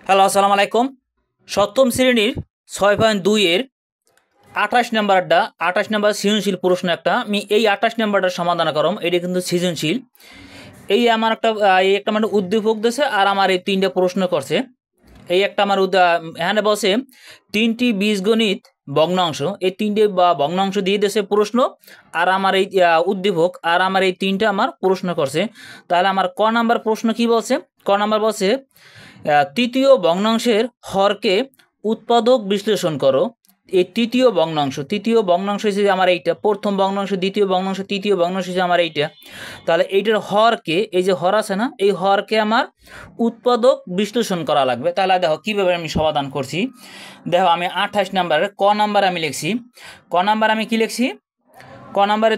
Hello, আসসালামু আলাইকুম। সপ্তম শ্রেণীর 6.2 এর 28 নাম্বার সৃজনশীল প্রশ্ন একটা আমি এই 28 নাম্বারটার সমাধান করম। এটা কিন্তু সৃজনশীল। এই আমার একটা মানে উদ্দীপক দিয়েছে আর আমার এই তিনটা প্রশ্ন করছে। এই একটা আমার এখানে বসে তিনটি বীজগণিত ভগ্নাংশ, এই তিনটে ভগ্নাংশ দিয়ে দিয়েছে প্রশ্ন আর আমার এই উদ্দীপক আর আমার এই তিনটা আমার প্রশ্ন করছে। তাহলে আমার ক নাম্বার প্রশ্ন কি বলছে? ক নাম্বার বলছে তৃতীয় ভগ্নাংশের হরকে উৎপাদক বিশ্লেষণ করো। এই তৃতীয় ভগ্নাংশ হিসেবে আমার এইটা, প্রথম ভগ্নাংশ, দ্বিতীয় ভগ্নাংশ, তৃতীয় ভগ্নাংশ হিসেবে আমার এইটা। তাহলে এইটার হরকে, এই যে হর আছে না, এই হরকে আমার উৎপাদক বিশ্লেষণ করা লাগবে। তাহলে দেখো কীভাবে আমি সমাধান করছি। দেখো আমি 28 নাম্বারের ক নাম্বার আমি লিখছি। ক নাম্বার আমি কি লিখছি? ক নাম্বারে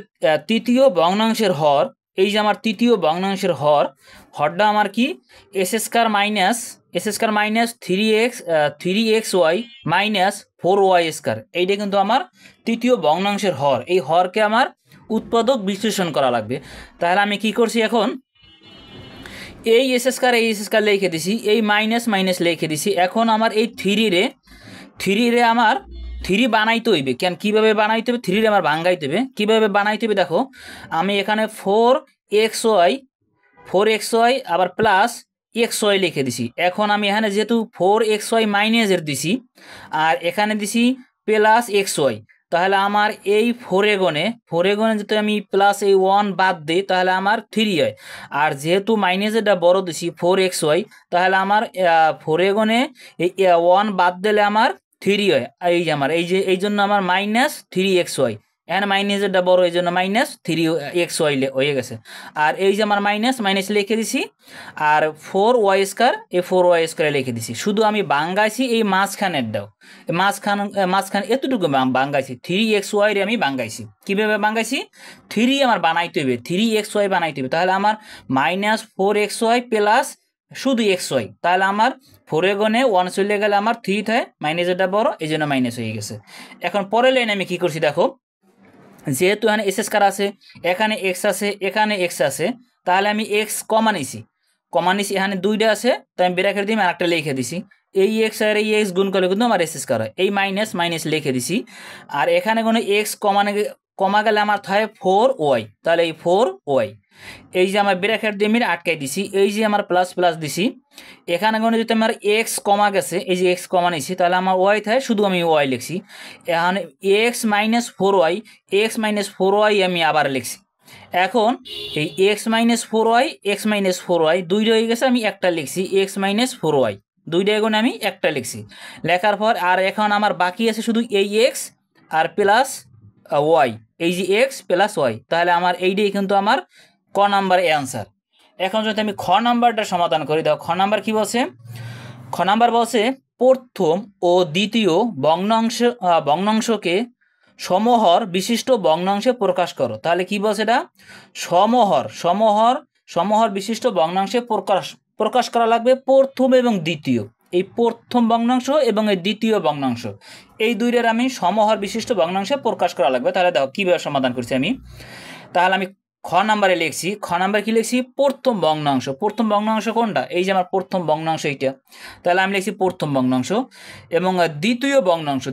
তৃতীয় ভগ্নাংশের হর, এই যে আমার তৃতীয় ভগ্নাংশের হরটা আমার কি S square minus 3xy minus 4y square, এইটা কিন্তু আমার তৃতীয় ভগ্নাংশের হর। এই হরকে আমার উৎপাদক বিশ্লেষণ করা লাগবে। তাহলে আমি কি করছি, এখন এই এস স্কয়ার লিখে দিছি, এই মাইনাস লিখে দিছি। এখন আমার এই থ্রি রে আমার থ্রি বানাইতে হইবে। কেন, কীভাবে বানাইতে হবে? থ্রি রে আমার ভাঙ্গাইতে হবে। কীভাবে বানাইতে হবে দেখো, আমি এখানে 4xy আবার প্লাস xy লিখে দিছি। এখন আমি এখানে যেহেতু 4xy মাইনাসের দিছি আর এখানে দিছি প্লাস xy, তাহলে আমার এই ফোরে গণে যদি আমি প্লাস এই 1 বাদ দিই তাহলে আমার 3 হয়। আর যেহেতু মাইনাসেরটা বড় দিছি 4xy, তাহলে আমার ফোরে গণে এই 1 বাদ দিলে আমার 3 হয়। এই যে আমার এই জন্য আমার -3xy, এখানে মাইনাসেরটা বড়, এই জন্য -3xy হয়ে গেছে। আর এই যে আমার মাইনাস লিখে দিছি আর 4y স্কয়ার, এই 4y স্কয়ার লিখে দিছি। শুধু আমি বাঙ্গাইছি এই মাঝখানেরটাও, মাঝখানে এতটুকু বাঙ্গাইছি, 3xy রে আমি বাঙ্গাইছি। কীভাবে বাঙ্গাইছি? 3 আমার বানাইতে হবে, 3xy বানাইতে হবে। তাহলে আমার -4xy প্লাস শুধু xy, তাহলে আমার 4 গণে 1 চলে গেলে আমার 3 থাকে, মাইনাসেরটা বড়, এই জন্য মাইনাস হয়ে গেছে। এখন পরের লাইনে আমি কি করছি দেখো, যেহেতু এখানে এস স্কয়ার আছে, এখানে এক্স আছে, এখানে এক্স আছে, তাহলে আমি এক্স কমা নিছি, এখানে দুইটা আছে, তাই আমি ব্র্যাকেট দিয়ে আর একটা লিখে দিছি। এই এক্স আর এই এক্স গুণ করলে কিন্তু আমার এস স্কয়ার হয়। এই মাইনাস লিখে দিছি। আর এখানে কোনো এক্স কমা গেলে আমার থাকে 4y, তাহলে এই 4y, এই যে আমার ব্র্যাকেট দিয়ে আমি আটকাই দিছি। এই যে আমার প্লাস দিছি, এখানে কোনো যদি আমার এক্স কমা গেছে, এই যে এক্স কমা নিছি, তাহলে আমার ওয়াই থাকে, শুধু আমি ওয়াই লিখছি। এখানে এক্স মাইনাস ফোর ওয়াই আমি আবার লিখছি। এখন এই এক্স মাইনাস ফোর ওয়াই দুইটা হয়ে গেছে, আমি একটা লিখছি x-4y, দুইটা এখন আমি একটা লিখছি। লেখার পর আর এখন আমার বাকি আছে শুধু এই এক্স আর প্লাস ওয়াই, এই যে এক্স প্লাস ওয়াই, তাহলে আমার এইটাই কিন্তু আমার ক নাম্বার অ্যান্সার। এখন যদি আমি খ নাম্বারটা সমাধান করি, দাও খ নাম্বার কি বলছে? খ নাম্বার বলছে প্রথম ও দ্বিতীয় ভগ্নাংশকে সমহর বিশিষ্ট ভগ্নাংশে প্রকাশ করো। তাহলে কি বলছে এটা? সমহর বিশিষ্ট ভগ্নাংশে প্রকাশ করা লাগবে প্রথম এবং দ্বিতীয়। এই প্রথম ভগ্নাংশ এবং এই দ্বিতীয় ভগ্নাংশ, এই দুইটার আমি সমহর বিশিষ্ট ভগ্নাংশে প্রকাশ করা লাগবে। তাহলে দেখো কীভাবে সমাধান করছি আমি। তাহলে আমি খ নাম্বারে লিখছি, খ নাম্বার কি লিখছি? প্রথম ভগ্নাংশ কোনটা? এই যে আমার প্রথম ভগ্নাংশ এইটা, তাহলে আমি লিখছি প্রথম ভগ্নাংশ। এবং দ্বিতীয় ভগ্নাংশ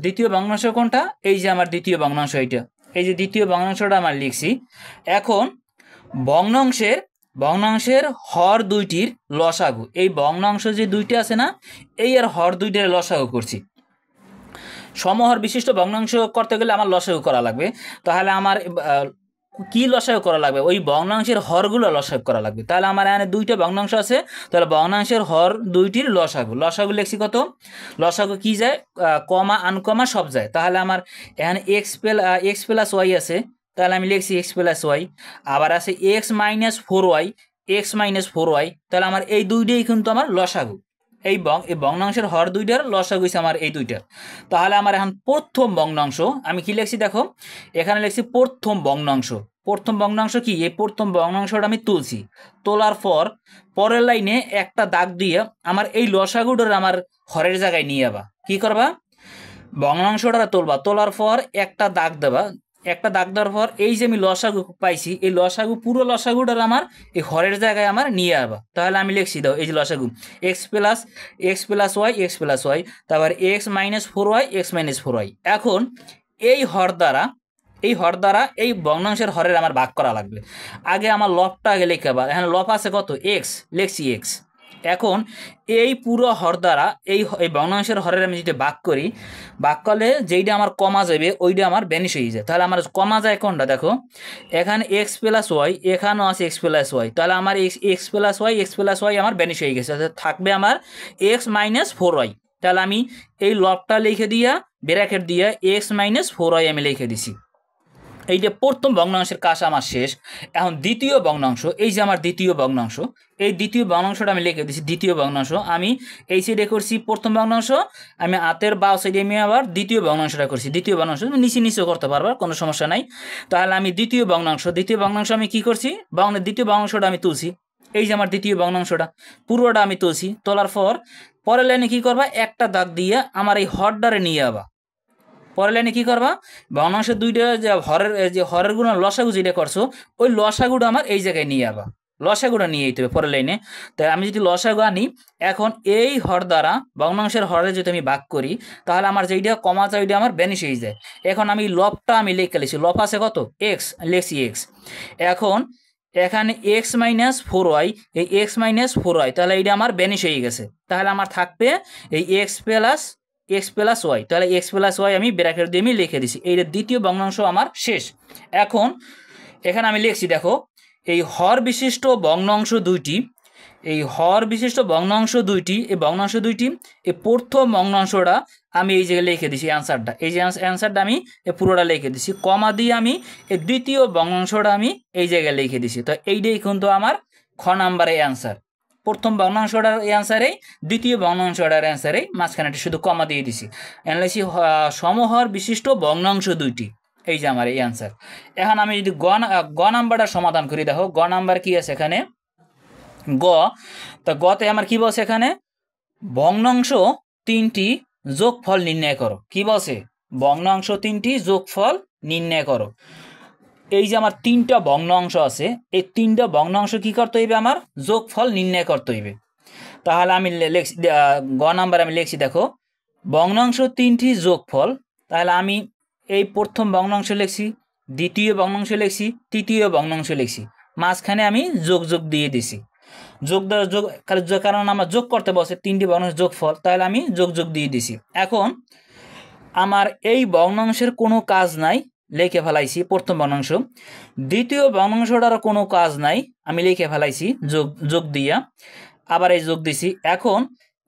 কোনটা? এই যে আমার দ্বিতীয় ভগ্নাংশ এইটা, এই যে দ্বিতীয় ভগ্নাংশটা আমার লিখছি। এখন ভগ্নাংশের হর দুইটির লসাগু, এই ভগ্নাংশ যে দুইটা আছে না, এই আর হর দুইটার লসাগু করছি। সমহর বিশিষ্ট ভগ্নাংশ করতে গেলে আমার লসাগু করা লাগবে। তাহলে আমার কি লসাগু করা লাগবে? ওই ভগ্নাংশের হরগুলো লসাগু করা লাগবে। তাহলে আমার এখানে দুইটা ভগ্নাংশ আছে, তাহলে ভগ্নাংশের হর দুইটির লসাগু লিখছি কত? লসাগু কি যায়? কমা আনকমা সব যায়। তাহলে আমার এখানে এক্স প্লাস ওয়াই আছে, তাহলে আমি লিখছি এক্স প্লাস ওয়াই। আবার আছে এক্স মাইনাস ফোর ওয়াই, তাহলে আমার এই দুইটাই কিন্তু আমার লসাগু। এই ভগ্নাংশের হর দুইটার লসাগু হইছে আমার এই দুইটার। তাহলে আমার এখন প্রথম ভগ্নাংশ আমি কি লিখছি দেখো, এখানে লিখছি প্রথম ভগ্নাংশ কি? এই প্রথম ভগ্নাংশটা আমি তুলছি, তোলার পর পরের লাইনে একটা দাগ দিয়ে আমার এই লসাগুটার আমার হরের জায়গায় নিয়ে যাবা। কি করবা? ভগ্নাংশটা তুলবা, তোলার পর একটা দাগ দেবা, একটা দাগ দেওয়ার পর এই যে আমি লসাগু পাইছি, এই লসাগু পুরো লসাগুটার আমার এই হরের জায়গায় আমার নিয়ে আসবা। তাহলে আমি লিখছি দাও এই যে লসাগু এক্স প্লাস ওয়াই, তারপর x-4y x-4y। এখন এই হর দ্বারা এই ভগ্নাংশের হরের আমার ভাগ করা লাগবে। আগে আমার লবটা আগে লিখে আবার, এখানে লব আছে কত এক্স, লিখছি এক্স। এখন এই পুরো হর দ্বারা এই ভগ্নাংশের হরের আমি যদি ভাগ করি, ভাগ করলে যেইটা আমার কমা যাবে ওইটা আমার ভ্যানিশ হয়ে যায়। তাহলে আমার কমা যায় কোনটা দেখো, এখানে x+y, এখানেও আছে x+y, তাহলে আমার x+y আমার ভ্যানিশ হয়ে গেছে। থাকবে আমার x-4y। তাহলে আমি এই লবটা লিখে দিয়া ব্র্যাকেট দিয়া x-4y আমি লিখে দিছি। এই যে প্রথম ভগ্নাংশের কাজ আমার শেষ। এখন দ্বিতীয় ভগ্নাংশ, এই যে আমার দ্বিতীয় ভগ্নাংশ, এই দ্বিতীয় ভগ্নাংশটা আমি লিখে দিচ্ছি। দ্বিতীয় ভগ্নাংশ আমি এই সাইডে করছি প্রথম ভগ্নাংশ, আমি হাতের বাঁ সাইডে আমি আবার দ্বিতীয় ভগ্নাংশটা করছি। দ্বিতীয় ভগ্নাংশ তুমি নিচেও করতে পারবা, কোনো সমস্যা নাই। তাহলে আমি দ্বিতীয় ভগ্নাংশ আমি কি করছি, দ্বিতীয় ভগ্নাংশটা আমি তুলছি। এই যে আমার দ্বিতীয় ভগ্নাংশটা পুরোটা আমি তুলছি। তোলার পর পরের লাইনে কী করবা, একটা দাগ দিয়ে আমার এই হরডারে নিয়ে যাবা। পরের লাইনে কী করবা, ভগ্নাংশের দুইটা যে হরের গুণ লসাগু যেটা করছো, ওই লসাগুটা আমার এই জায়গায় নিয়ে যাবা। লসাগুটা নিয়ে যেতে হবে পরের লাইনে। তাই আমি যদি লসাগু আনি, এখন এই হর দ্বারা ভগ্নাংশের হরে যদি আমি ভাগ করি, তাহলে আমার যেইটা কমা যায় ওইটা আমার ভ্যানিশ হয়ে যায়। এখন আমি লবটা আমি লিখে লিখছি, লব আছে কত এক্স, লিখছি এক্স। এখন এখানে x-4y, এই x-4y, তাহলে এইটা আমার ভ্যানিশ হয়ে গেছে। তাহলে আমার থাকবে এই x+y, তাহলে x+y আমি ব্র্যাকেট দিয়ে আমি লিখে দিছি। এই দ্বিতীয় ভগ্নাংশ আমার শেষ। এখন এখানে আমি লিখছি দেখো, এই হর বিশিষ্ট ভগ্নাংশ দুইটি, এই ভগ্নাংশ দুইটি এই প্রথম ভগ্নাংশটা আমি এই জায়গায় লিখে দিছি অ্যান্সারটা। এই যে অ্যান্সারটা আমি পুরোটা লিখে দিছি, কমা দিয়ে আমি এই দ্বিতীয় ভগ্নাংশটা আমি এই জায়গায় লিখে দিছি। তো এইটাই কিন্তু আমার খ নাম্বারের অ্যান্সার। প্রথম ভগ্নাংশটার অ্যান্সারেই, দ্বিতীয় ভগ্নাংশটার অ্যান্সারেই মাঝখানে শুধু কমা দিয়ে দিছি। এনালাইসি সমহর বিশিষ্ট ভগ্নাংশ দুইটি, এই যে আমার এই অ্যান্সার। এখন আমি যদি গ নাম্বারটা সমাধান করি, দেখো গ নাম্বার কি আছে এখানে, তা গতে আমার কি বলছে এখানে, ভগ্নাংশ তিনটি যোগফল নির্ণয় করো। কি বলছে, ভগ্নাংশ তিনটি যোগফল নির্ণয় করো। এই যে আমার তিনটা ভগ্নাংশ আছে, এই তিনটা ভগ্নাংশ কি করতে হইবে, আমার যোগফল নির্ণয় করতে হইবে। তাহলে আমি লিখছি গ নাম্বার আমি লিখছি দেখো, ভগ্নাংশ তিনটি যোগফল। তাহলে আমি এই প্রথম ভগ্নাংশ লিখছি, দ্বিতীয় ভগ্নাংশ লিখছি, তৃতীয় ভগ্নাংশ লিখছি, মাঝখানে আমি যোগ দিয়ে দিছি। কারণ আমার যোগ করতে বসে তিনটি ভগ্নাংশ যোগফল, তাহলে আমি যোগ দিয়ে দিছি। এখন আমার এই ভগ্নাংশের কোনো কাজ নাই, লিখে ফেলাইছি প্রথম ভগ্নাংশ। দ্বিতীয় ভগ্নাংশটারও কোনো কাজ নাই, আমি লিখে ফেলাইছি যোগ দিয়া, আবার এই যোগ দিছি। এখন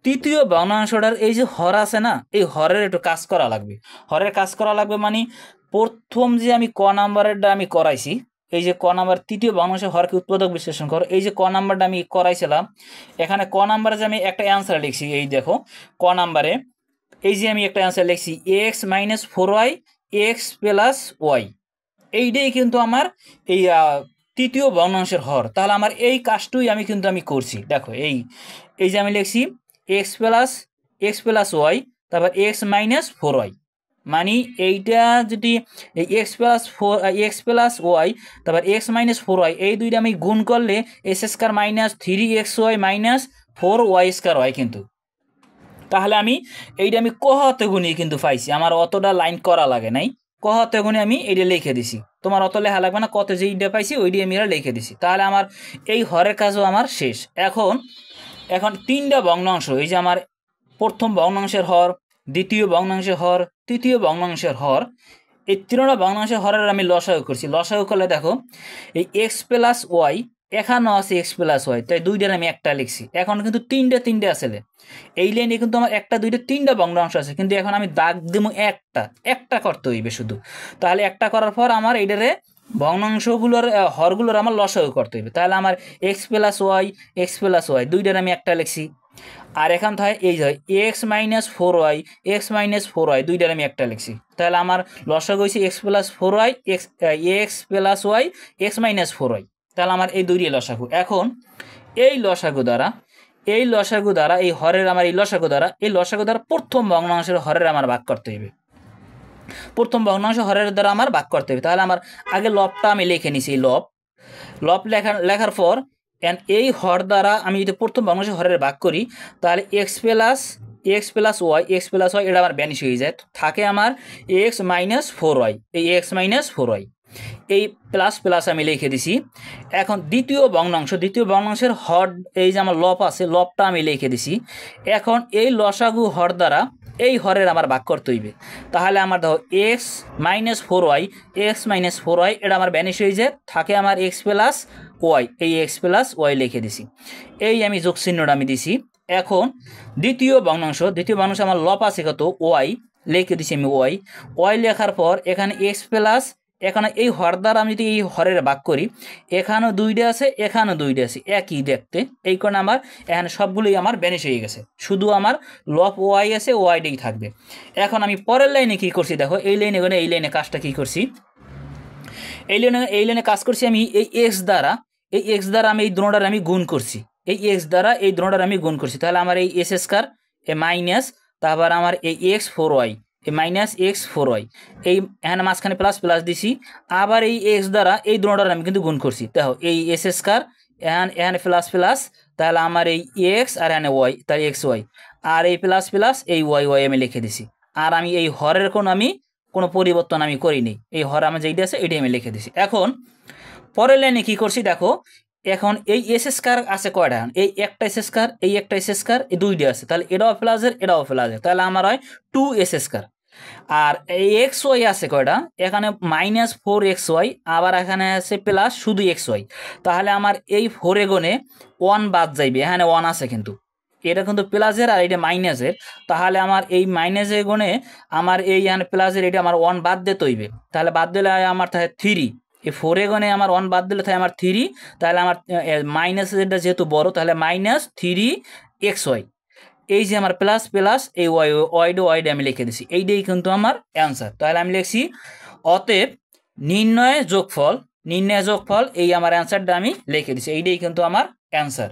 তৃতীয় ভগ্নাংশটার এই যে হর আছে না, এই হরের একটু কাজ করা লাগবে। হরের কাজ করা লাগবে মানে প্রথম যে আমি ক নাম্বারেরটা আমি করাইছি, এই যে ক নাম্বার তৃতীয় ভগ্নাংশের হরকে উৎপাদক বিশ্লেষণ করো, এই যে ক নাম্বারটা আমি করাইছিলাম, এখানে ক নাম্বারে যে আমি একটা অ্যান্সার লিখছি, এই দেখো ক নাম্বারে এই যে আমি একটা অ্যান্সার লিখছি x-4y x+y, এইটাই কিন্তু আমার এই তৃতীয় ভগ্নাংশের হর। তাহলে আমার এই কাজটুই আমি করছি। দেখো এই যে আমি লিখছি x+y, তারপর x-4y, মানে এইটা যদি এই x+y তারপর x-4y এই দুইটা আমি গুণ করলে s² -3xy -4y² হয় কিন্তু। তাহলে আমি এইটা আমি ক হাতে গুনিয়ে কিন্তু পাইছি, আমার অতটা লাইন করা লাগে নাই। ক হাতে গুনে আমি এইটা লিখে দিছি, তোমার অত লেখা লাগবে না, কত যেইটা পাইছি ওইটাই আমি লিখে দিছি। তাহলে আমার এই হরের কাজও আমার শেষ। এখন তিনটা ভগ্নাংশ, এই যে আমার প্রথম ভগ্নাংশের হর, দ্বিতীয় ভগ্নাংশের হর, তৃতীয় ভগ্নাংশের হর, এই তিনটা ভগ্নাংশের হরের আমি লসাগু করছি। লসাগু করলে দেখো এই x+y, এখানেও আছে x+y, তাই দুইটার আমি একটা লিখছি। এখন কিন্তু তিনটে আসলে এই লাইনে কিন্তু আমার একটা দুইটা তিনটা ভগ্নাংশ আছে, কিন্তু এখন আমি দাগ দেবো একটা করতে হইবে শুধু। তাহলে একটা করার পর আমার এইটারে ভগ্নাংশগুলোর হরগুলোর আমার লসাগু করতে হইবে। তাহলে আমার x+y দুইটার আমি একটা লিখছি। আর এখান থেকে এই যে x-4y দুইটার আমি একটা লিখছি। তাহলে আমার লসাগু হয়েছে x+4y x+y তাহলে আমার এই দুইটাই লসাগু। এখন এই লসাগু দ্বারা এই হরের আমার এই লসাগু দ্বারা প্রথম ভগ্নাংশের হরের আমার ভাগ করতে হইবে। প্রথম ভগ্নাংশ হরের দ্বারা আমার ভাগ করতে হবে। তাহলে আমার আগে লবটা আমি লিখে নিছি, লব লেখার পর এই হর দ্বারা আমি যদি প্রথম ভগ্নাংশ হরের ভাগ করি তাহলে এক্স প্লাস ওয়াই এটা আমার ব্যানিশ হয়ে যায়, থাকে আমার এক্স মাইনাস ফোর ওয়াই, এই এক্স মাইনাস ফোর ওয়াই এই প্লাস প্লাস আমি লিখে দিছি। এখন দ্বিতীয় ভগ্নাংশের হর, এই যে আমার লব আছে, লবটা আমি লিখে দিছি। এখন এই লসাগু হর দ্বারা এই হরের আমার ভাগ করতে হইবে। তাহলে আমার দেখো এক্স মাইনাস ফোর ওয়াই এটা আমার ব্যানিশ হয়ে যায়, থাকে আমার এক্স প্লাস ওয়াই, এই এক্স প্লাস ওয়াই লিখে দিছি। এই আমি যোগ চিহ্নটা আমি দিছি। এখন দ্বিতীয় ভগ্নাংশ আমার লব আছে কত ওয়াই, লিখে দিছি আমি ওয়াই লেখার পর এখানে এক্স প্লাস, এখানে এই হর দ্বারা আমি যদি এই হরের ভাগ করি, এখানেও দুইটা আছে এখানেও দুইটা আছে একই দেখতে, এই কারণে আমার এখানে সবগুলোই আমার ব্যানিশ হয়ে গেছে, শুধু আমার লব ওয়াই আছে, ওয়াইটাই থাকবে। এখন আমি পরের লাইনে কি করছি দেখো, এই লাইনে কাজটা কি করছি, এই লাইনে কাজ করছি আমি এই এক্স দ্বারা আমি এই দ্রোণটার আমি গুণ করছি, এই এক্স দ্বারা এই দ্রোণটার আমি গুণ করছি। তাহলে আমার এই এস স্কয়ার এ মাইনাস, তারপর আমার এই এক্স ফোর ওয়াই এই মাইনাস এক্স ফোর ওয়াই, এই এখানে মাঝখানে প্লাস প্লাস দিছি, আবার এই এক্স দ্বারা এই দ্রোণটার আমি কিন্তু গুণ করছি। দেখো এই এস স্কয়ার এখানে প্লাস প্লাস, তাহলে আমার এই এক্স আর এখানে ওয়াই, তাই এক্স ওয়াই, আর এই প্লাস প্লাস এই ওয়াই আমি লিখে দিছি। আর আমি এই হরের কোনো পরিবর্তন আমি করিনি, এই হর আমার যেইটা আছে এটাই আমি লিখে দিছি। এখন পরের লাইনে কি করছি দেখো, এখন এই এস স্কয়ার আছে কয়টা, এই একটা এস স্কয়ার, এই একটা এস স্কয়ার, এই দুইটা আছে, তাহলে এটাও প্লাসের এটাও প্লাসের, তাহলে আমার হয় টু এস স্কয়ার। আর এই এক্স ওয়াই আছে কয়টা, এখানে মাইনাস ফোর এক্স ওয়াই, আবার এখানে আছে প্লাস শুধু এক্স ওয়াই, তাহলে আমার এই ফোরে গুণে ওয়ান বাদ যাইবে, এখানে ওয়ান আছে কিন্তু এটা কিন্তু প্লাসের আর এটা মাইনাসের, তাহলে আমার এই মাইনাসের গুণে আমার এই এখানে প্লাসের এটা আমার ওয়ান বাদ দিতে হইবে, তাহলে বাদ দিলে আমার থাকে থ্রি, এই ফোরে গুণে আমার ওয়ান বাদ দিলে থাকে আমার থ্রি, তাহলে আমার মাইনাসেরটা যেহেতু বড় তাহলে মাইনাস থ্রি এক্স ওয়াই, এই যে আমার প্লাস প্লাস এই ওয়াইডে আমি লিখে দিছি, এইটাই কিন্তু আমার অ্যান্সার। তাহলে আমি লিখছি অতএব নির্ণয় যোগফল এই আমার অ্যান্সারটা আমি লিখে দিছি, এইটাই কিন্তু আমার অ্যান্সার।